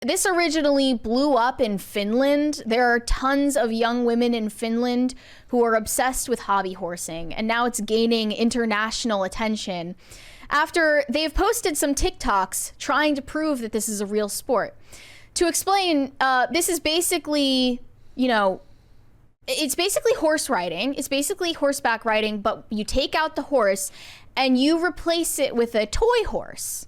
this originally blew up in Finland. There are tons of young women in Finland who are obsessed with hobby horsing, and now it's gaining international attention after they've posted some TikToks trying to prove that this is a real sport. To explain, this is basically, it's basically horse riding. It's basically horseback riding, but you take out the horse and you replace it with a toy horse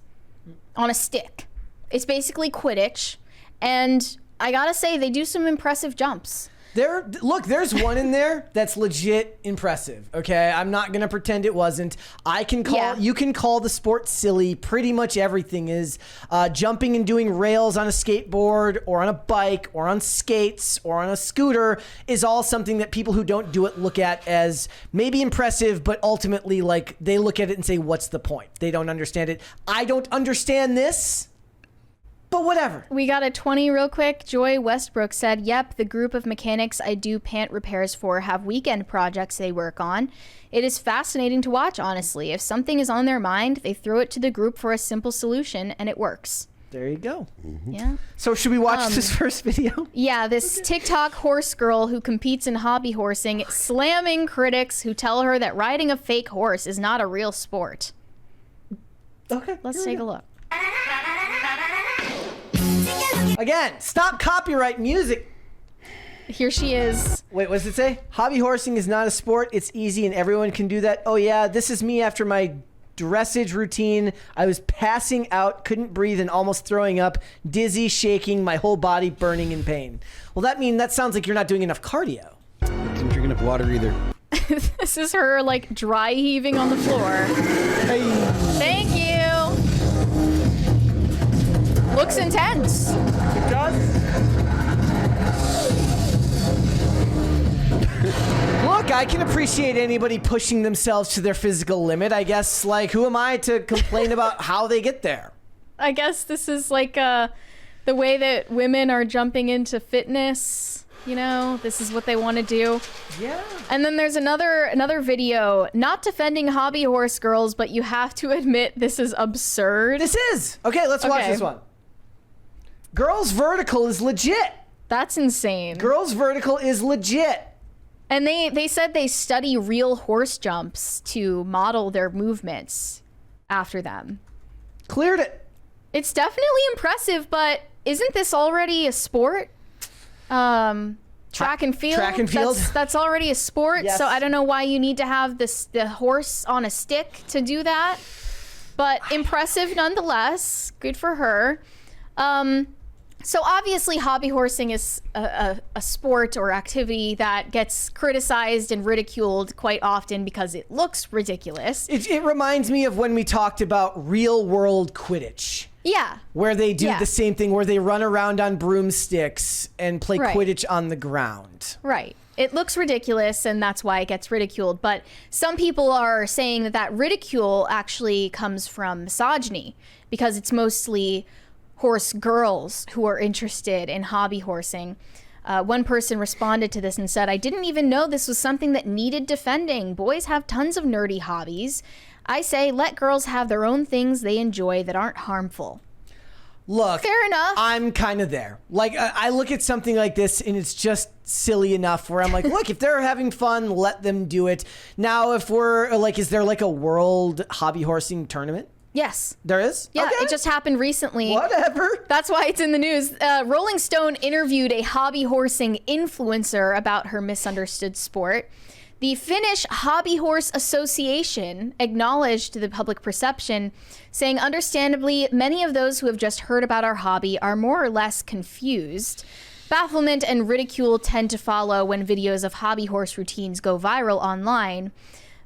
on a stick. It's basically Quidditch, and I gotta say, they do some impressive jumps. There's one in there that's legit impressive, okay? I'm not gonna pretend it wasn't. You can call the sport silly. Pretty much everything is. Jumping and doing rails on a skateboard or on a bike or on skates or on a scooter is all something that people who don't do it look at as maybe impressive, but ultimately, like, they look at it and say, what's the point? They don't understand it. I don't understand this. But whatever. We got a 20 real quick. Joy Westbrook said, yep, the group of mechanics I do pant repairs for have weekend projects they work on. It is fascinating to watch, honestly. If something is on their mind, they throw it to the group for a simple solution, and it works. There you go. Mm-hmm. Yeah. So should we watch this first video? Yeah, this TikTok horse girl who competes in hobby horsing, slamming critics who tell her that riding a fake horse is not a real sport. Okay. Let's take a look. Again, stop copyright music. Here she is. Wait, what does it say? Hobby horsing is not a sport. It's easy and everyone can do that. Oh yeah, this is me after my dressage routine. I was passing out, couldn't breathe and almost throwing up, dizzy, shaking, my whole body burning in pain. Well, that sounds like you're not doing enough cardio. I didn't drink enough water either. This is her, like, dry heaving on the floor. Hey. Thank you. Looks intense. It does. Look, I can appreciate anybody pushing themselves to their physical limit. I guess, like, who am I to complain about how they get there? I guess this is like the way that women are jumping into fitness. This is what they want to do. Yeah. And then there's another video, not defending hobby horse girls, but you have to admit this is absurd. This is. Okay, let's watch this one. Girls Vertical is legit. That's insane. Girls Vertical is legit. And they said they study real horse jumps to model their movements after them. Cleared it. It's definitely impressive, but isn't this already a sport? Track and field. Track and field. That's already a sport. Yes. So I don't know why you need to have the horse on a stick to do that. But impressive nonetheless. Good for her. So obviously hobby horsing is a sport or activity that gets criticized and ridiculed quite often because it looks ridiculous. It reminds me of when we talked about real world Quidditch. Yeah. Where they do the same thing, where they run around on broomsticks and play Quidditch on the ground. Right. It looks ridiculous, and that's why it gets ridiculed. But some people are saying that ridicule actually comes from misogyny, because it's mostly horse girls who are interested in hobby horsing. One person responded to this and said, I didn't even know this was something that needed defending. Boys have tons of nerdy hobbies. I say let girls have their own things they enjoy that aren't harmful. Look, fair enough. I'm kind of there. Like, I look at something like this and it's just silly enough where I'm like, look, if they're having fun, let them do it. Now, if we're like, is there like a world hobby horsing tournament? Yes. There is? Yeah, okay. It just happened recently. Whatever. That's why it's in the news. Rolling Stone interviewed a hobby horsing influencer about her misunderstood sport. The Finnish Hobby Horse Association acknowledged the public perception, saying, understandably, many of those who have just heard about our hobby are more or less confused. Bafflement and ridicule tend to follow when videos of hobby horse routines go viral online.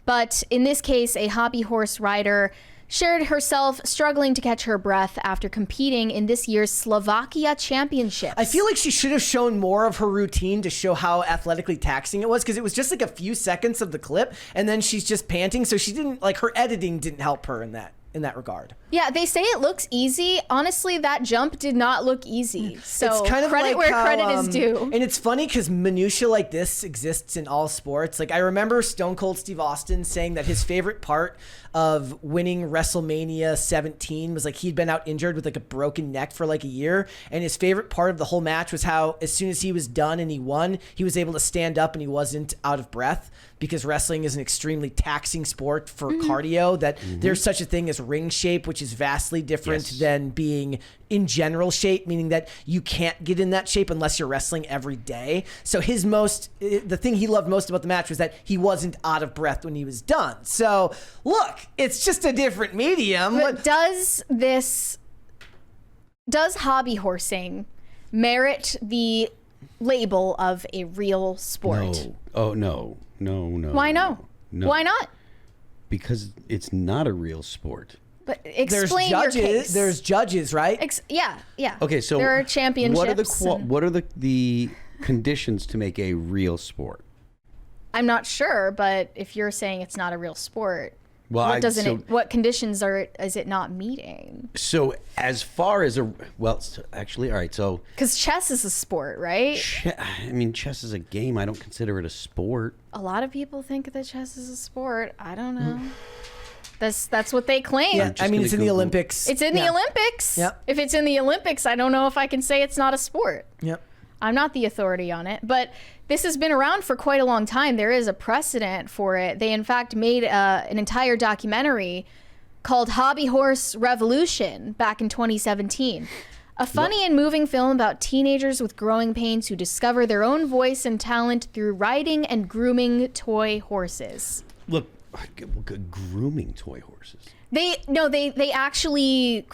But in this case, a hobby horse rider shared herself struggling to catch her breath after competing in this year's Slovakia Championships. I feel like she should have shown more of her routine to show how athletically taxing it was, because it was just like a few seconds of the clip and then she's just panting, so she didn't, like, her editing didn't help her in that. in that regard. Yeah, they say it looks easy. Honestly, that jump did not look easy. So It's kind of credit like where how, credit is due. And it's funny because minutia like this exists in all sports. Like I remember Stone Cold Steve Austin saying that his favorite part of winning WrestleMania 17 was like he'd been out injured with like a broken neck for like a year, and his favorite part of the whole match was how as soon as he was done and he won, he was able to stand up and he wasn't out of breath, because wrestling is an extremely taxing sport for cardio, that there's such a thing as ring shape, which is vastly different than being in general shape, meaning that you can't get in that shape unless you're wrestling every day. So the thing he loved most about the match was that he wasn't out of breath when he was done. So look, it's just a different medium. But does hobby horsing merit the label of a real sport? No. Oh, no. Why no? Why not? Because it's not a real sport. But explain There's judges, your case. There's judges, right? Yeah. Okay, so there are championships. What are the conditions to make a real sport? I'm not sure, but if you're saying it's not a real sport, Well, what conditions is it not meeting? So as far as actually, all right. So because chess is a sport, right? Chess is a game. I don't consider it a sport. A lot of people think that chess is a sport. I don't know. That's what they claim. Yeah, it's in the Olympics. It's in the Olympics. Yep. If it's in the Olympics, I don't know if I can say it's not a sport. Yep. I'm not the authority on it, but this has been around for quite a long time. There is a precedent for it. They, in fact, made an entire documentary called Hobby Horse Revolution back in 2017. A funny and moving film about teenagers with growing pains who discover their own voice and talent through riding and grooming toy horses. Look, grooming toy horses. They actually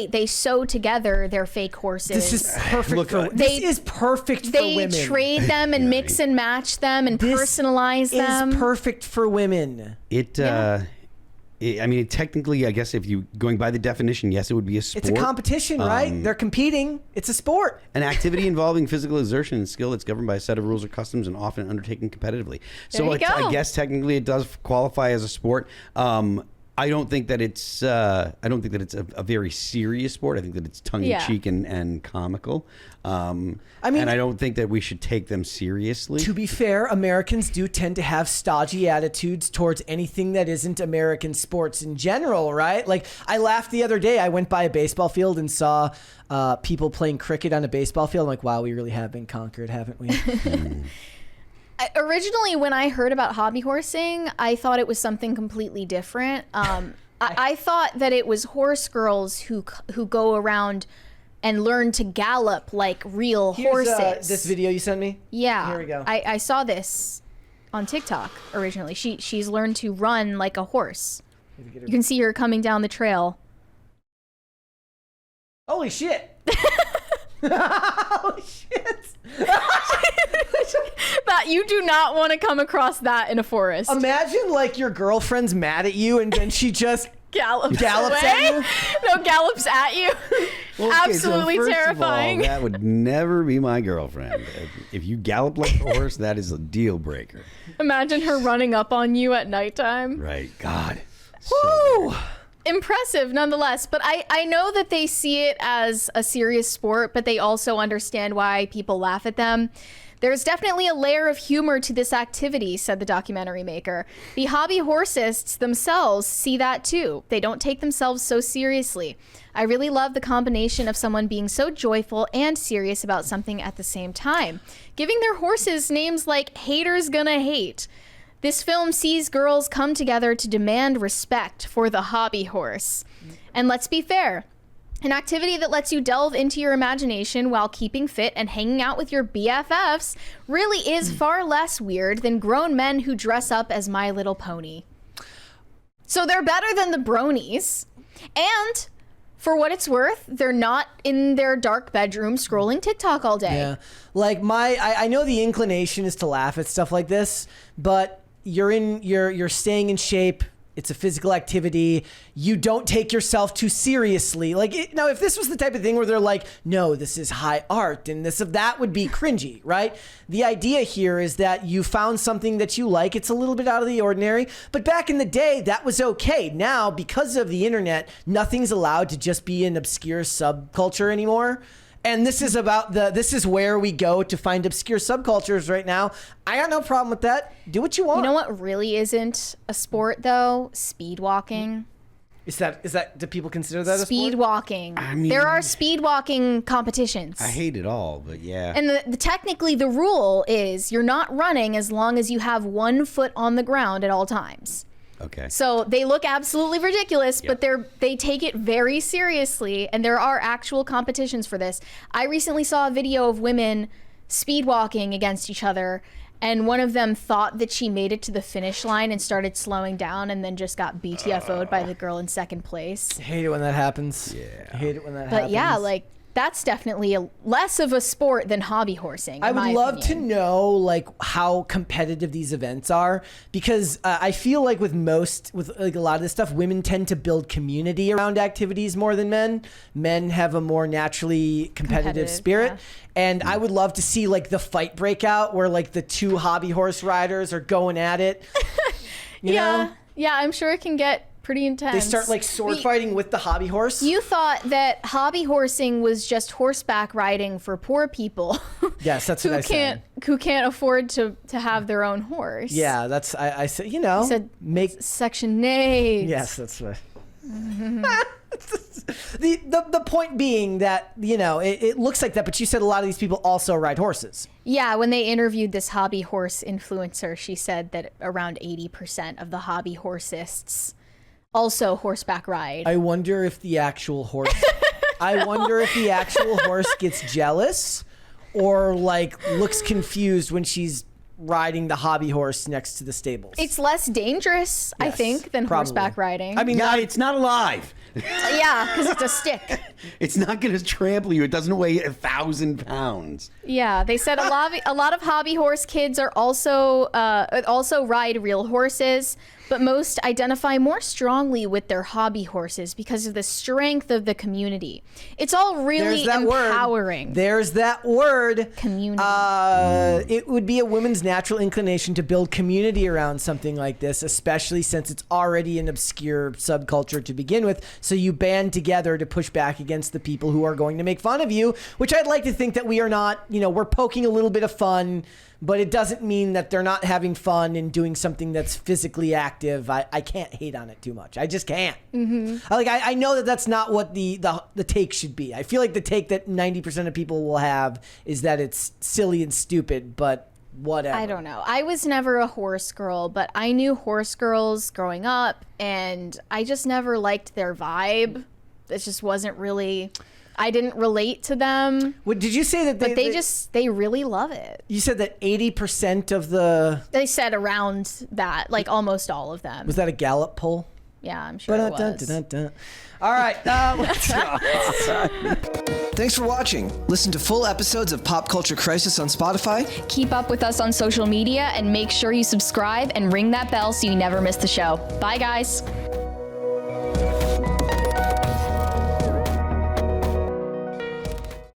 they sew together their fake horses. This is perfect for women. They trade them and mix and match them and personalize them. This is perfect for women. Technically, I guess if you going by the definition, yes, it would be a sport. It's a competition, right? They're competing. It's a sport. An activity involving physical exertion and skill that's governed by a set of rules or customs and often undertaken competitively. So I guess technically it does qualify as a sport. I don't think that it's a very serious sport. I think that it's tongue in cheek and comical. And I don't think that we should take them seriously. To be fair, Americans do tend to have stodgy attitudes towards anything that isn't American sports in general, right? Like I laughed the other day. I went by a baseball field and saw people playing cricket on a baseball field. I'm like, wow, we really have been conquered, haven't we? Originally, when I heard about hobby horsing, I thought it was something completely different. I thought that it was horse girls who go around and learn to gallop like real horses. This video you sent me? Yeah. Here we go. I saw this on TikTok originally. She's learned to run like a horse. You can see her coming down the trail. Holy shit. Holy shit. That you do not want to come across that in a forest. Imagine like your girlfriend's mad at you and then she just gallops away? At you. No, gallops at you. Okay, Absolutely so first terrifying. Of all, that would never be my girlfriend. If you gallop like a horse, that is a deal breaker. Imagine her running up on you at nighttime. Right. God. Woo! Impressive nonetheless, but I know that they see it as a serious sport, but they also understand why people laugh at them. There's definitely a layer of humor to this activity, said the documentary maker. The hobby horsists themselves see that too. They don't take themselves so seriously. I really love the combination of someone being so joyful and serious about something at the same time, giving their horses names like Haters Gonna Hate. This film sees girls come together to demand respect for the hobby horse. And let's be fair, an activity that lets you delve into your imagination while keeping fit and hanging out with your BFFs really is far less weird than grown men who dress up as My Little Pony. So they're better than the bronies. And for what it's worth, they're not in their dark bedroom scrolling TikTok all day. Yeah. Like I know the inclination is to laugh at stuff like this, but you're staying in shape It's a physical activity. You don't take yourself too seriously. Now, if this was the type of thing where they're like, no, this is high art and that would be cringy, right? The idea here is that you found something that you like. It's a little bit out of the ordinary. But back in the day, that was okay. Now, because of the internet, nothing's allowed to just be an obscure subculture anymore. And this is where we go to find obscure subcultures right now. I got no problem with that. Do what you want. You know what really isn't a sport though? Speed walking. Is that do people consider that a sport? Speed walking. I mean, there are speed walking competitions. I hate it all, but yeah. And technically the rule is you're not running as long as you have 1 foot on the ground at all times. Okay. So they look absolutely ridiculous, but they take it very seriously, and there are actual competitions for this. I recently saw a video of women speed walking against each other, and one of them thought that she made it to the finish line and started slowing down, and then just got BTFO'd by the girl in second place. I hate it when that happens. Yeah. I hate it when that happens. But yeah, that's definitely less of a sport than hobby horsing. I would love to know how competitive these events are, because I feel like with a lot of this stuff, women tend to build community around activities more than men. Men have a more naturally competitive spirit. Yeah. And I would love to see the fight breakout where the 2 hobby horse riders are going at it. You know? Yeah, I'm sure it can get pretty intense. They start sword fighting with the hobby horse. You thought that hobby horsing was just horseback riding for poor people. Yes, that's what I said. Who can't afford to have their own horse. Yeah, that's I said. You said make Section 8. Yes, that's what. The point being that it looks like that, but you said a lot of these people also ride horses. Yeah, when they interviewed this hobby horse influencer, she said that around 80% of the hobby horsists also horseback ride. I wonder if the actual horse gets jealous or looks confused when she's riding the hobby horse next to the stables. It's less dangerous, yes, I think, than horseback riding. I mean, it's not alive. Yeah, because it's a stick. It's not going to trample you. It doesn't weigh 1,000 pounds. Yeah, they said a lot of hobby horse kids are also ride real horses, but most identify more strongly with their hobby horses because of the strength of the community. It's all really empowering. There's that word. Community. It would be a woman's natural inclination to build community around something like this, especially since it's already an obscure subculture to begin with. So you band together to push back against the people who are going to make fun of you, which I'd like to think that we are not, we're poking a little bit of fun, but it doesn't mean that they're not having fun and doing something that's physically active. I can't hate on it too much. I just can't. Mm-hmm. I know that that's not what the take should be. I feel like the take that 90% of people will have is that it's silly and stupid, but whatever. I don't know. I was never a horse girl, but I knew horse girls growing up, and I just never liked their vibe. It just wasn't really... I didn't relate to them. What did you say that they really love it? You said that 80% of the... They said around that, almost all of them. Was that a Gallup poll? Yeah, I'm sure it was. All right. Let's go. Thanks for watching. Listen to full episodes of Pop Culture Crisis on Spotify. Keep up with us on social media and make sure you subscribe and ring that bell so you never miss the show. Bye, guys.